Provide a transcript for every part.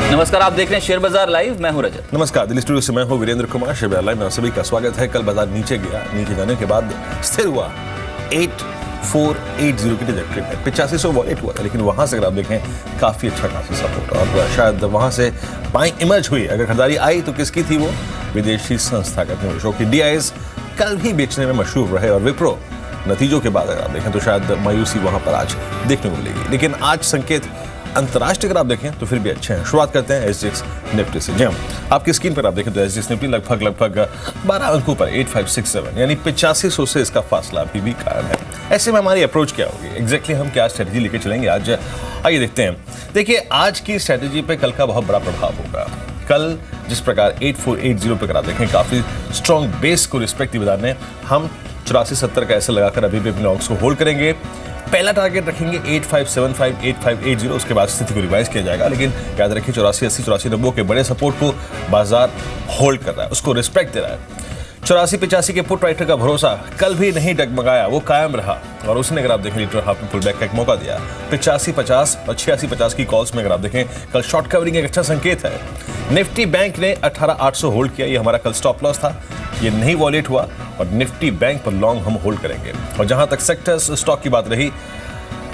नमस्कार, आप देख रहे हैं शेयर बाजार लाइव। मैं हूं रजत। नमस्कार, दिल्ली स्टूडियो से मैं हूं वीरेंद्र कुमार। शेयर बाजार लाइव में आप सभी का स्वागत है। कल बाजार नीचे गया, नीचे जाने के बाद स्थिर हुआ 8480 की ट्रैजेक्टरी में। 8500 वॉलेट हुआ था, लेकिन वहां से अगर आप देखें काफी अच्छा खासा सपोर्ट, और शायद वहां से बाइंग इमर्ज हुई। अगर खरीदारी आई तो किसकी थी? वो विदेशी संस्थागत निवेशकों की। DIs कल भी बेचने में मशहूर रहे, और विप्रो नतीजों के बाद अगर आप देखें तो शायद मायूसी वहां पर आज देखने को मिलेगी। लेकिन आज संकेत अंतर्राष्ट्रीय अगर आप देखें तो फिर भी अच्छे हैं। शुरुआत करते हैं SGX निफ्टी से। जी हाँ, आपकी स्क्रीन पर आप देखें तो SGX निफ्टी लगभग 12 अंकों पर 8567, यानी 8500 से इसका फासला अभी भी कायम है। ऐसे में हमारी अप्रोच क्या होगी? एग्जैक्टली हम क्या स्ट्रेटजी लेके चलेंगे आज, आइए देखते हैं। देखिए, आज की स्ट्रेटजी पे कल का बहुत बड़ा प्रभाव होगा। कल जिस प्रकार 8480 पे अगर आप देखें काफी स्ट्रॉन्ग बेस को रिस्पेक्ट बाजार ने, हम 8470 का ऐसे लगाकर अभी भी अपने लॉन्ग्स को होल्ड करेंगे। पहला टारगेट रखेंगे 8575 8580, उसके बाद स्थिति को रिवाइज किया जाएगा। लेकिन याद रखिए 8480 8490 के बड़े सपोर्ट को बाजार होल्ड कर रहा है, उसको रिस्पेक्ट दे रहा है। 8485 के पुट राइटर का भरोसा कल भी नहीं डगमगाया, वो कायम रहा, और उसने अगर आप देखें लीटर हाफ में पुल बैक का एक मौका दिया। 8550 और 8650 की कॉल्स में अगर आप देखें कल शॉर्ट कवरिंग एक अच्छा संकेत है। निफ्टी बैंक ने 18800 होल्ड किया, ये हमारा कल स्टॉप लॉस था, ये नहीं वॉलेट हुआ, और निफ्टी बैंक पर लॉन्ग हम होल्ड करेंगे। और जहां तक सेक्टर्स स्टॉक की बात रही,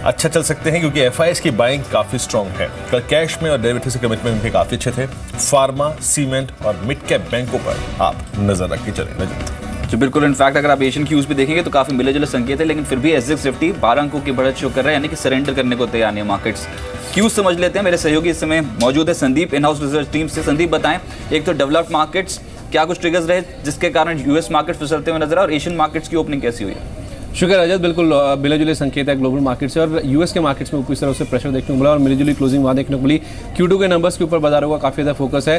अच्छा चल सकते हैं क्योंकि FIs की बाइंग काफी स्ट्रांग है। कल कैश में और डेरिवेटिव से कमिटमेंट भी काफी अच्छे थे। फार्मा, सीमेंट और मिड कैप बैंकों पर आप नजर रख के चलें। जी बिल्कुल, इनफैक्ट अगर आप एशियन क्यूज भी देखेंगे तो काफी मिले जुले संकेत है, लेकिन फिर भी SGX निफ्टी 12 अंकों की बढ़त शो कर रहा है, यानी कि सरेंडर करने को तैयार नहीं है मार्केट्स। क्यूज समझ लेते हैं। मेरे सहयोगी इस समय मौजूद है Sandeep, in house research team से। संदीप, बताएं, एक तो डेवलप्ड मार्केट्स, क्या कुछ ट्रिगर्स रहे जिसके कारण US मार्केट्स फिसलते हुए नजर आए, और एशियन मार्केट्स की ओपनिंग कैसी हुई है? शुक्र रजत, बिल्कुल मिले जुले संकेत है ग्लोबल मार्केट से, और US के मार्केट्स में ऊपर इस तरह से प्रेशर देखने को मिला, और मिली जुली क्लोजिंग वहाँ देखने को मिली। Q2 के नंबर्स के ऊपर बाजारों का काफ़ी ज़्यादा फोकस है।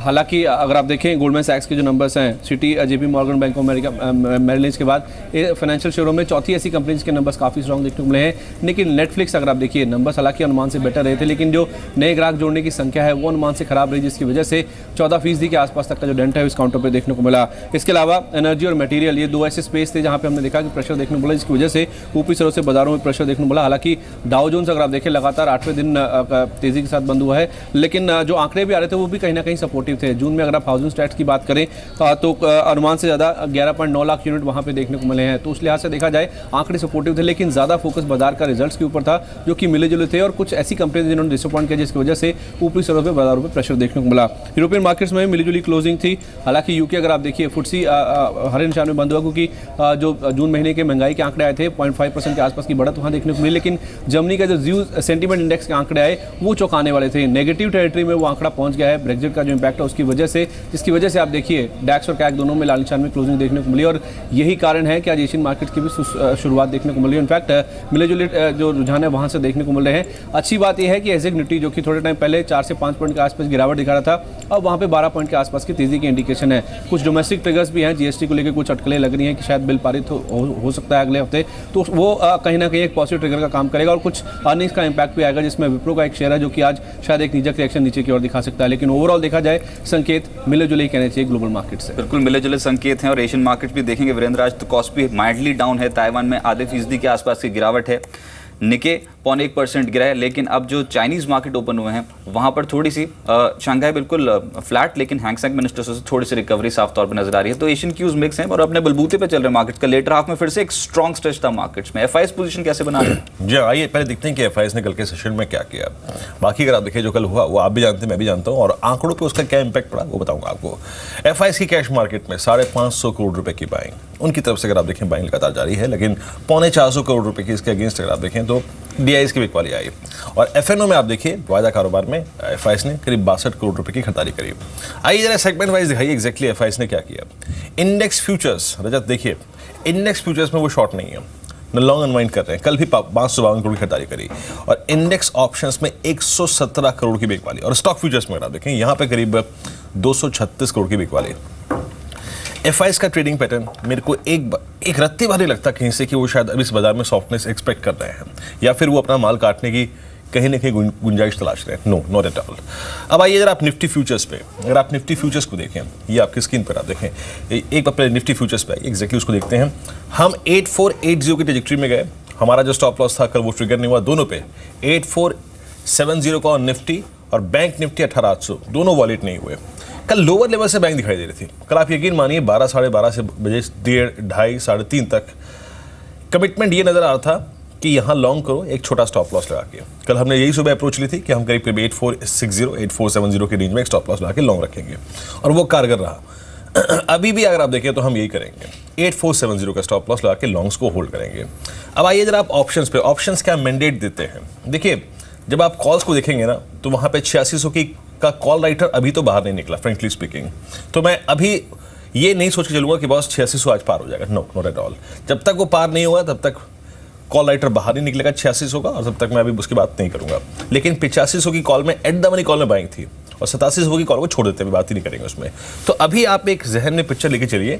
हालांकि अगर आप देखें गोल्डमैन सैक्स के जो नंबर्स हैं, Citi, JP Morgan, bank of America, Merrill Lynch के बाद फाइनेंशियल शेयरों में चौथी ऐसी कंपनीज के नंबर्स काफ़ी स्ट्रॉन्ग देखने को मिले हैं। लेकिन नेटफ्लिक्स अगर आप देखिए नंबर्स हालांकि अनुमान से बेटर रहे थे, लेकिन जो नए ग्राहक जोड़ने की संख्या है वो अनुमान से खराब रही, जिसकी वजह से 14% के आसपास तक का जो डेंट है इस काउंटर पर देखने को मिला। इसके अलावा एनर्जी और मटेरियल, ये दो ऐसे स्पेस थे जहाँ पे हमने देखा कि प्रेशर देखने को मिला, जिसकी वजह से ऊपरी तरफ से बाजारों में प्रेशर देखने को मिला। हालांकि डाउ जोन्स अगर आप देखें लगातार 8वें दिन तेजी के साथ बंद हुआ है, लेकिन जो आंकड़े भी आ रहे थे वो भी कहीं ना कहीं सपोर्टिव थे। जून में अगर आप हाउसिंग स्टैट्स की बात करें तो अनुमान से ज़्यादा 11.9 लाख यूनिट वहाँ पे देखने को मिले हैं। तो उस लिहाज से देखा जाए आंकड़े सपोर्टिव थे, लेकिन ज़्यादा फोकस बाजार का रिजल्ट्स के ऊपर था, जो कि मिले जुले थे, और कुछ ऐसी कंपनी जिन्होंने डिसअपॉइंट किया, जिसकी वजह से ऊपरी तरफ पे बाजारों में प्रेशर देखने को मिला। यूरोपियन मार्केट्स में मिली जुली क्लोजिंग थी। हालांकि UK अगर आप देखिए फुटसी हरे निशान में बंद हुआ, क्योंकि जो जून महीने के महंगाई के आंकड़े आए थे 0.5% के आसपास की बढ़त वहां देखने को मिली। लेकिन जर्मनी का जो ज्यू सेंटीमेंट इंडेक्स के आंकड़े आए वो चौंकाने वाले थे। नेगेटिव टेरिटरी में वो आंकड़ा पहुंच गया है, ब्रेक्जिट का जो इंपैक्ट है उसकी वजह से, जिसकी वजह से आप देखिए डैक्स और कैक दोनों में लाल निशान में क्लोजिंग देखने को मिली, और यही कारण है कि आज एशियन मार्केट की भी शुरुआत देखने को मिली। इनफैक्ट मिले जुले जो रुझान है वहां से देखने को मिल रहे हैं। अच्छी बात यह है कि SGX निफ्टी, जो कि थोड़े टाइम पहले 4 से 5 पॉइंट के आसपास गिरावट दिखा रहा था, अब वहां पे 12 पॉइंट के आसपास की तेजी की इंडिकेशन है। कुछ डोमेस्टिक ट्रिगर्स भी हैं, GST को लेकर कुछ अटकलें लग रही हैं कि शायद बिल पारित हो सकता है अगले हफ्ते, तो वो कहीं ना कहीं एक पॉजिटिव ट्रिगर का काम करेगा, और कुछ अर्निंग्स का इंपैक्ट भी आएगा, जिसमें विप्रो का एक शेयर है जो कि आज शायद एक निजक रिएक्शन नीचे की ओर दिखा सकता है। लेकिन ओवरऑल देखा जाए संकेत मिले जुले ही कहने चाहिए ग्लोबल मार्केट से। बिल्कुल मिले जुले संकेत हैं, और एशियन मार्केट भी देखेंगे वीरेंद्र, आज तो कॉस्ट भी माइल्डली डाउन है। ताइवान में आधे फीसदी के आसपास की गिरावट है। निके 0.1% गिरा है। लेकिन अब जो चाइनीज मार्केट ओपन हुए हैं वहां पर थोड़ी सी शंघाई बिल्कुल फ्लैट, लेकिन हैंगसेंग मिनिस्टर से थोड़ी सी रिकवरी साफ तौर पर नजर आ रही है। तो एशियन क्यूज मिक्स हैं और अपने बलबूते पे चल रहे मार्केट्स का। लेटर हाफ में फिर से एक स्ट्रॉन्ग स्ट्रेच था मार्केट्स में। FIs पोजीशन कैसे बना रहे हैं? जी आइए पहले देखते हैं कि FIs ने कल के सेशन में क्या किया। बाकी अगर आप देखिए जो कल हुआ वो आप भी जानते हैं, मैं भी जानता हूँ, और आंकड़ों पे उसका क्या इंपैक्ट पड़ा वो बताऊंगा आपको। FIs की कैश मार्केट में 550 करोड़ रुपए की बाइंग उनकी तरफ से अगर आप देखें बाइंग लगातार जारी है, लेकिन 450 करोड़ रुपए की इसके अगेंस्ट अगर आप देखें तो DIs की बिकवाली आई। और FNO में आप देखिए वायदा कारोबार में FIs ने करीब 62 करोड़ रुपए की खरीदारी करी। आइए जरा सेगमेंट वाइज दिखाइए एग्जैक्टली FIs ने क्या किया। इंडेक्स फ्यूचर्स, रजत देखिए इंडेक्स फ्यूचर्स में वो शॉर्ट नहीं है, न लॉन्ग अनवाइंड कर रहे हैं। कल भी 552 करोड़ की खरीदारी करी, और इंडेक्स ऑप्शंस में 117 करोड़ की बिकवाली। और स्टॉक फ्यूचर्स में अगर आप देखें यहाँ पे करीब 236 करोड़ की बिकवाली। FIs का ट्रेडिंग पैटर्न मेरे को एक रत्ती भर नहीं लगता कहीं से कि वो शायद अब इस बाजार में सॉफ्टनेस एक्सपेक्ट कर रहे हैं, या फिर वो अपना माल काटने की कहीं ना कहीं गुंजाइश तलाश रहे हैं। No, not at all. अब आइए अगर आप निफ्टी फ्यूचर्स पे, अगर आप निफ्टी फ्यूचर्स को देखें, ये आपकी स्क्रीन पर आप देखें, एक बार पहले निफ्टी फ्यूचर्स पे आइए, एग्जैक्टली उसको देखते हैं। हम 8480 की ट्रैजेक्टरी में गए, हमारा जो स्टॉप लॉस था कल वो ट्रिगर नहीं हुआ दोनों पे, 8470 का ऑन निफ्टी और बैंक निफ्टी 18,800 दोनों वॉलेट नहीं हुए। कल लोअर लेवल से बैंक दिखाई दे रही थी। कल आप यकीन मानिए 12 साढ़े 12 से बजे 1:30 2:30 3:30 तक कमिटमेंट ये नज़र आ रहा था कि यहाँ लॉन्ग करो एक छोटा स्टॉप लॉस लगा के। कल हमने यही सुबह अप्रोच ली थी कि हम करीब करीब 8460 8470 के रेंज में एक स्टॉप लॉस लगा के लॉन्ग रखेंगे और वो कारगर रहा। अभी भी अगर आप देखें तो हम यही करेंगे, 8470 का स्टॉप लॉस लगा के लॉन्ग्स को होल्ड करेंगे। अब आइए जरा आप ऑप्शंस पे, ऑप्शंस क्या मैंडेट देते हैं। देखिए जब आप कॉल्स को देखेंगे ना तो वहाँ पे 8600 की का कॉल राइटर अभी तो बाहर नहीं निकला फ्रेंकली स्पीकिंग। तो मैं अभी ये नहीं सोच के चलूंगा कि बॉस 8600 आज पार हो जाएगा, नो नॉट एट ऑल। जब तक वो पार नहीं होगा तब तक कॉल राइटर बाहर नहीं निकलेगा 8600 का, और तब तक मैं अभी उसकी बात नहीं करूंगा। लेकिन 8500 की कॉल में एट द मनी कॉल में बाइंग थी और 8700 की कॉल को छोड़ देते हैं, बात ही नहीं करेंगे उसमें। तो अभी आप एक जहन में पिक्चर लेके चलिए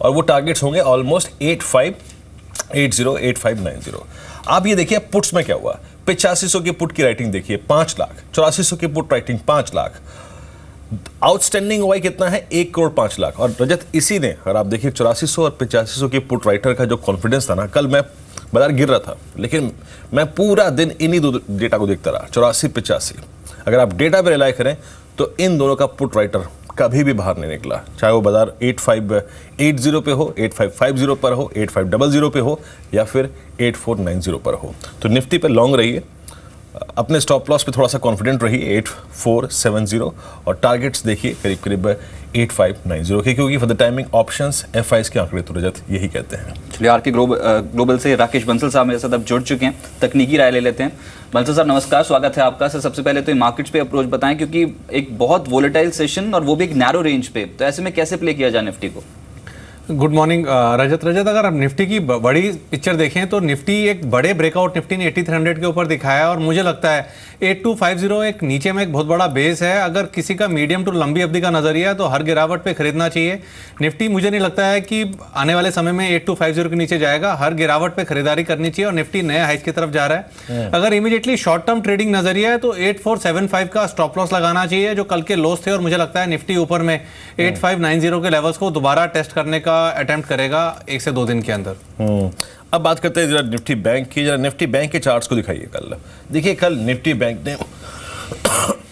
और वो टारगेट्स होंगे ऑलमोस्ट 8580 8590। आप ये देखिए पुट्स में क्या हुआ, 8500 की पुट की राइटिंग देखिए 5 लाख, 8400 की पुट राइटिंग 5 लाख, आउटस्टैंडिंग हुआ कितना है 1 करोड़ 5 लाख। और रजत इसी ने, अगर आप देखिए 8400 और 8500 की पुट राइटर का जो कॉन्फिडेंस था ना, कल मैं बाजार गिर रहा था लेकिन मैं पूरा दिन इन्हीं दो डेटा को देखता रहा, 84 85। अगर आप डेटा पे रिलाई करें तो इन दोनों का पुट राइटर कभी भी बाहर नहीं निकला, चाहे वो बाजार 8580 पे हो, 8550 पर हो, 8500 पे हो या फिर 8490 पर हो। तो निफ्टी पे लॉन्ग रहिए, अपने स्टॉप लॉस पे थोड़ा सा कॉन्फिडेंट रहिए 8470 और टारगेट्स देखिए करीब करीब 8590 के, क्योंकि for the timing options FIIs के आंकड़े तो रजत यही कहते हैं। चलिए आर के ग्लोबल से राकेश बंसल साहब मेरे साथ अब जुड़ चुके हैं, तकनीकी राय ले लेते हैं। बंसल साहब नमस्कार, स्वागत है आपका। सर सबसे पहले तो मार्केट्स पे अप्रोच बताएं, क्योंकि एक बहुत वोलेटाइल सेशन और वो भी एक नैरो रेंज पे, तो ऐसे में कैसे प्ले किया जाए निफ्टी को? गुड मॉर्निंग रजत। अगर आप निफ्टी की बड़ी पिक्चर देखें तो निफ्टी एक बड़े ब्रेकआउट निफ्टी ने 8300 के ऊपर दिखाया और मुझे लगता है 8250 एक नीचे में एक बहुत बड़ा बेस है। अगर किसी का मीडियम टू लंबी अवधि का नजरिया है तो हर गिरावट पे खरीदना चाहिए। निफ्टी मुझे नहीं लगता है कि आने वाले समय में 8250 के नीचे जाएगा, हर गिरावट पे खरीदारी करनी चाहिए और निफ्टी नए हाइस की तरफ जा रहा है। अगर इमीडिएटली शॉर्ट टर्म ट्रेडिंग नजरिया है तो 8475 का स्टॉप लॉस लगाना चाहिए जो कल के लोस थे, और मुझे लगता है निफ्टी ऊपर में 8590 के लेवल्स को दोबारा टेस्ट करने का अटेम्प्ट करेगा 1 से 2 दिन के अंदर। अब बात करते हैं जरा निफ्टी बैंक की। जरा निफ्टी बैंक के चार्ट्स को दिखाइए। कल देखिए, कल निफ्टी बैंक ने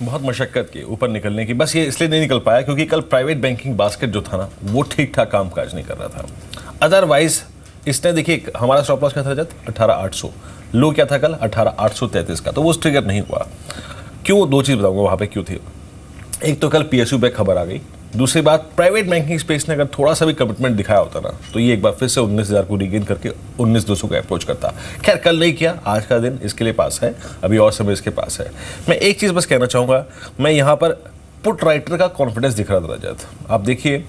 बहुत मशक्कत की ऊपर निकलने की, बस ये इसलिए नहीं निकल पाया क्योंकि कल प्राइवेट बैंकिंग बास्केट जो था ना वो ठीक ठाक काम काज नहीं कर रहा था। अदरवाइज इसने देखिए हमारा स्टॉप लॉस क्या था रजत, 18800, लो क्या था कल 18833 का, तो वो ट्रिगर नहीं हुआ। क्यों, 2 चीज़ बताऊंगा वहाँ पे क्यों थी। एक तो कल पीएसयू बैंक खबर आ गई, दूसरी बात प्राइवेट बैंकिंग स्पेस ने अगर थोड़ा सा भी कमिटमेंट दिखाया होता ना तो ये एक बार फिर से 19,000 को रीगेन करके 19,200 का अप्रोच करता। खैर कल नहीं किया, आज का दिन इसके लिए पास है, अभी और समय इसके पास है। मैं एक चीज़ बस कहना चाहूँगा, मैं यहाँ पर पुट राइटर का कॉन्फिडेंस दिख रहा था रजत। आप देखिए,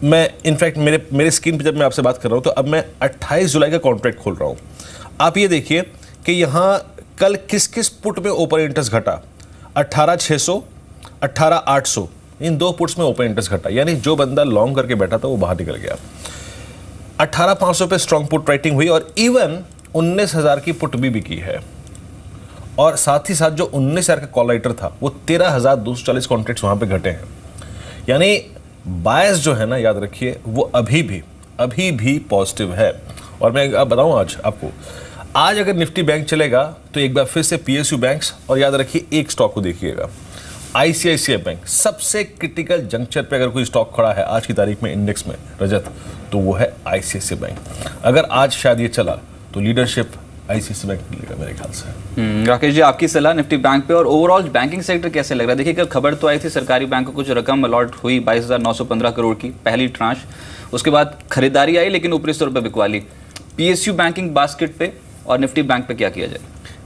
मैं इनफैक्ट मेरे स्क्रीन पर जब मैं आपसे बात कर रहा हूँ तो अब मैं 28 जुलाई का कॉन्ट्रैक्ट खोल रहा हूँ। आप ये देखिए कि यहाँ कल किस किस पुट में ओपन इंटरेस्ट घटा, 18,600 18,800 इन 2 पुट्स में ओपन इंटरेस्ट घटा, यानी जो बंदा लॉन्ग करके बैठा था वो बाहर निकल गया। 18,500 पे स्ट्रॉन्ग पुट राइटिंग हुई और इवन 19,000 की पुट भी बिकी है, और साथ ही साथ जो 19,000 का कॉल राइटर था वो 13,240 कॉन्ट्रैक्ट्स वहां पे घटे हैं। यानी बायस जो है ना, याद रखिए, वो अभी भी पॉजिटिव है। और मैं अब बताऊं आज आपको, आज अगर निफ्टी बैंक चलेगा तो एक बार फिर से पीएसयू बैंक्स, और याद रखिए एक स्टॉक को देखिएगा, आईसीआईसीआई बैंक। सबसे क्रिटिकल जंक्चर पे अगर कोई स्टॉक खड़ा है आज की तारीख में इंडेक्स में रजत, तो वो है आईसीआईसीआई बैंक। अगर आज शायद ये चला तो लीडरशिप आईसीआईसीआई बैंक मिलेगा मेरे ख्याल से। राकेश जी, आपकी सलाह निफ्टी बैंक पे और ओवरऑल बैंकिंग सेक्टर कैसे लग रहा है? देखिए कल खबर तो आई थी सरकारी बैंक को कुछ रकम अलॉट हुई 22,915 करोड़ की पहली ट्रांश, उसके बाद खरीदारी आई लेकिन ऊपरी स्तर पर बिकवा ली। पीएसयू बैंकिंग बास्केट पे और निफ्टी बैंक पे क्या किया जाए?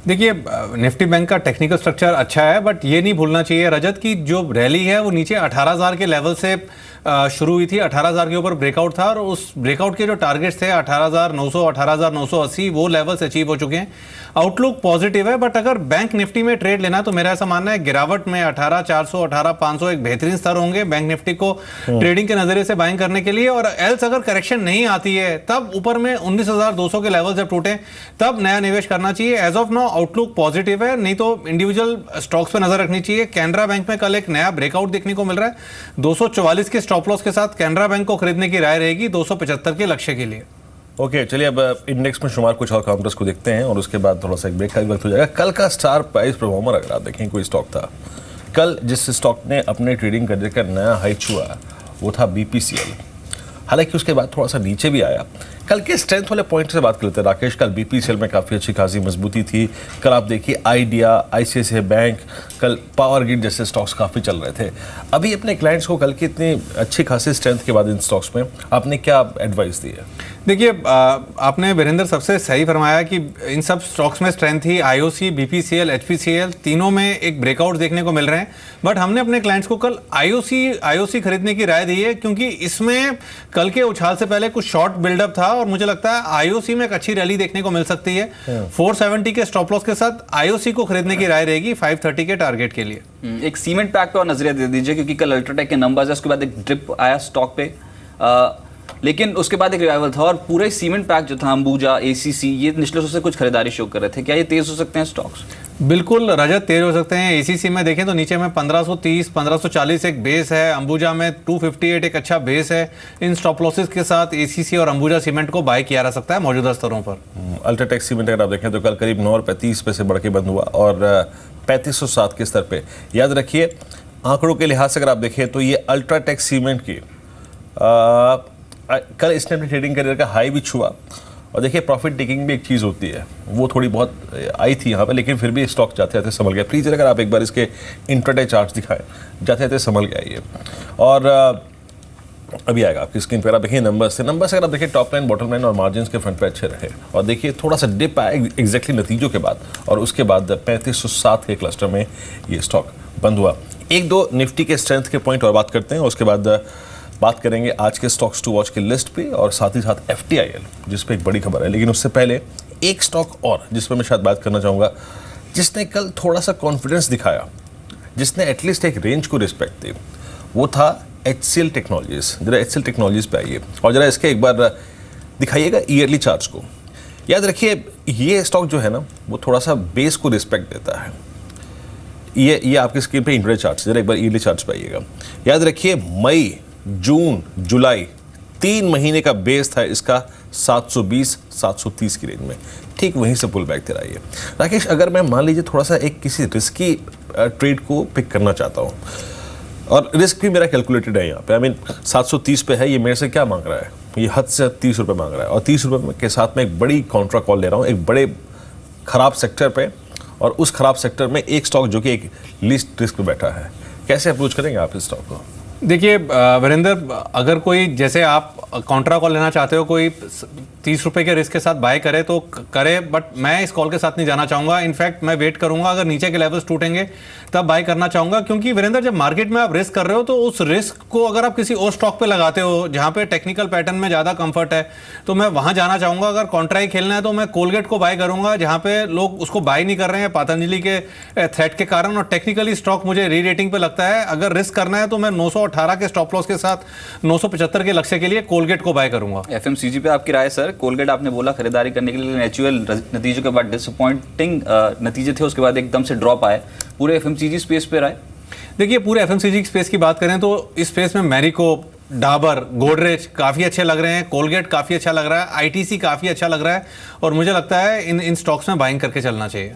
देखिए निफ्टी बैंक का टेक्निकल स्ट्रक्चर अच्छा है, बट ये नहीं भूलना चाहिए रजत की जो रैली है वो नीचे 18,000 के लेवल से शुरू हुई थी। 18,000 के ऊपर ब्रेकआउट था और उस ब्रेकआउट के जो टारगेट्स थे 18,900 18,980 वो लेवल्स अचीव हो चुके हैं। आउटलुक पॉजिटिव है, बट अगर बैंक निफ्टी में ट्रेड लेना तो मेरा ऐसा मानना है गिरावट में 18,400 18,500 एक बेहतरीन स्तर होंगे बैंक निफ्टी को ट्रेडिंग के नजरिए से बाइंग करने के लिए। और एल्स अगर करेक्शन नहीं आती है तब ऊपर में 19,200 के लेवल जब टूटे तब नया निवेश करना चाहिए। As of now outlook positive है, नहीं तो इंडिविजुअल स्टॉक्स पे नजर रखनी चाहिए। कैनरा बैंक में कल एक नया ब्रेकआउट देखने को मिल रहा है, 244 के स्टॉप लॉस के साथ कैनरा बैंक को खरीदने की राय रहेगी 275 के लक्ष्य के लिए। ओके, चलिए अब इंडेक्स में शुमार कुछ और काउंटर्स को देखते हैं और उसके बाद थोड़ा सा एक ब्रेक का भी वक्त हो जाएगा। कल का स्टार प्राइस परफॉर्मर अगर आप देखें कोई स्टॉक था कल जिस स्टॉक ने अपने ट्रेडिंग करने का नया हाई छुआ वो था BPCL। हालांकि उसके बाद थोड़ा सा नीचे भी आया। कल के स्ट्रेंथ वाले पॉइंट से बात कर लेते हैं राकेश। कल BPCL में काफ़ी अच्छी खासी मजबूती थी। कल आप देखिए आइडिया, ICICI बैंक, कल पावर ग्रिड जैसे स्टॉक्स काफ़ी चल रहे थे। अभी अपने क्लाइंट्स को कल की इतनी अच्छी खासी स्ट्रेंथ के बाद इन स्टॉक्स में आपने क्या एडवाइस दी है? देखिए, आपने वीरेंद्र सबसे सही फरमाया कि इन सब स्टॉक्स में स्ट्रेंथ ही IOC, BPCL, HPCL तीनों में एक ब्रेकआउट देखने को मिल रहे हैं। बट हमने अपने क्लाइंट्स को कल IOC खरीदने की राय दी है, क्योंकि इसमें कल के उछाल से पहले कुछ शॉर्ट बिल्डअप था और मुझे लगता है IOC में एक अच्छी रैली देखने को मिल सकती है। 470 के स्टॉप लॉस के साथ IOC को खरीदने की राय रहेगी 530 के टारगेट के लिए। एक सीमेंट पैक पे और नजरिया दे दीजिए, क्योंकि कल अल्ट्राटेक के नंबर्स है, उसके बाद एक ड्रिप आया स्टॉक पे, लेकिन उसके बाद एक रिवाइवल था और पूरे सीमेंट पैक जो था, अंबुजा, ACC, ये निचले से कुछ खरीदारी शो कर रहे थे। क्या ये तेज हो सकते हैं स्टॉक्स? बिल्कुल रजत, तेज हो सकते हैं। ACC में देखें तो नीचे में 1530, 1540 एक बेस है। अंबुजा में 258 एक अच्छा बेस है। इन स्टॉप लॉसेस के साथ ACC और अंबुजा सीमेंट को बाय किया जा सकता है मौजूदा स्तरों पर। अल्ट्राटेक सीमेंट अगर आप देखें तो कल करीब 9 रुपये 30 पैसे बढ़ के बंद हुआ और 3507 के स्तर पे। याद रखिए, आंकड़ों के लिहाज से अगर आप देखें तो ये अल्ट्राटेक सीमेंट की कल इसने अपनी ट्रेडिंग करियर का हाई भी छुआ। और देखिए, प्रॉफिट टेकिंग भी एक चीज़ होती है, वो थोड़ी बहुत आई थी यहाँ पे, लेकिन फिर भी स्टॉक जाते जाते संभल गया। प्लीज़ अगर आप एक बार इसके इंट्राडे चार्ट्स दिखाएं, जाते जाते संभल गया ये। और अभी आएगा आपकी स्क्रीन पर, आप देखिए नंबर्स अगर आप देखिए टॉप लाइन, बॉटम लाइन और मार्जिन के फ्रंट पे अच्छे रहे। और देखिए थोड़ा सा डिप आया एग्जैक्टली नतीजों के बाद, और उसके बाद 3507 के क्लस्टर में ये स्टॉक बंद हुआ। एक दो निफ्टी के स्ट्रेंथ के पॉइंट और बात करते हैं, उसके बाद बात करेंगे आज के स्टॉक्स टू वॉच की लिस्ट पे, और साथ ही साथ FTIL जिस पे एक बड़ी खबर है। लेकिन उससे पहले एक स्टॉक और जिस पर मैं शायद बात करना चाहूँगा, जिसने कल थोड़ा सा कॉन्फिडेंस दिखाया, जिसने एटलीस्ट एक रेंज को रिस्पेक्ट दी, वो था HCL टेक्नोलॉजीज। जरा HCL टेक्नोलॉजीज पे आइए और जरा इसके एक बार दिखाइएगा ईयरली चार्ट्स को। याद रखिए, ये स्टॉक जो है ना, वो थोड़ा सा बेस को रिस्पेक्ट देता है। ये आपकी स्क्रीन पे इंट्राडे चार्ट्स, जरा एक बार ईयरली चार्ट्स पे आइएगा। याद रखिए, मई, जून, जुलाई 3 महीने का बेस था इसका 720-730 की रेंज में। ठीक वहीं से पुल बैक दे रहा है ये। राकेश, अगर मैं मान लीजिए थोड़ा सा एक किसी रिस्की ट्रेड को पिक करना चाहता हूँ, और रिस्क भी मेरा कैलकुलेटेड है यहाँ पे, 730 पे है, ये मेरे से क्या मांग रहा है? ये हद से 30 रुपये मांग रहा है, और 30 रुपये के साथ में एक बड़ी काउंटर कॉल ले रहा हूँ एक बड़े खराब सेक्टर पे, और उस खराब सेक्टर में एक स्टॉक जो कि एक लीस्ट रिस्क पे बैठा है। कैसे अप्रोच करेंगे आप इस स्टॉक को? देखिए वीरेंद्र, अगर कोई, जैसे आप कॉन्ट्रा कॉल लेना चाहते हो, कोई 30 रुपये के रिस्क के साथ बाय करे तो करे, बट मैं इस कॉल के साथ नहीं जाना चाहूँगा। इनफैक्ट मैं वेट करूँगा, अगर नीचे के लेवल्स टूटेंगे तब बाय करना चाहूँगा। क्योंकि वीरेंद्र, जब मार्केट में आप रिस्क कर रहे हो तो उस रिस्क को अगर आप किसी और स्टॉक पे लगाते हो जहाँ पे टेक्निकल पैटर्न में ज़्यादा कंफर्ट है, तो मैं वहाँ जाना चाहूँगा। अगर कॉन्ट्रा ही खेलना है तो मैं कोलगेट को बाय करूँगा, जहाँ पे लोग उसको बाय नहीं कर रहे हैं पतंजलि के थ्रेट के कारण, और टेक्निकली स्टॉक मुझे री रेटिंग पे लगता है। अगर रिस्क करना है तो मैं 918 के स्टॉप लॉस के साथ 975 के लक्ष्य के लिए कोलगेट को बाय करूंगा। FMCG पे आपकी राय सर? कोलगेट आपने बोला खरीदारी करने के लिए, नेचुरल नतीजों के बाद डिसअपॉइंटिंग नतीजे थे, उसके बाद एकदम से ड्रॉप आए। पूरे FMCG स्पेस पे राय? देखिए, पूरे FMCG स्पेस की बात करें तो इस स्पेस में मैरिको, डाबर, गोदरेज काफ़ी अच्छे लग रहे हैं, कोलगेट काफ़ी अच्छा लग रहा है, ITC काफ़ी अच्छा लग रहा है, और मुझे लगता है इन स्टॉक्स में बाइंग करके चलना चाहिए।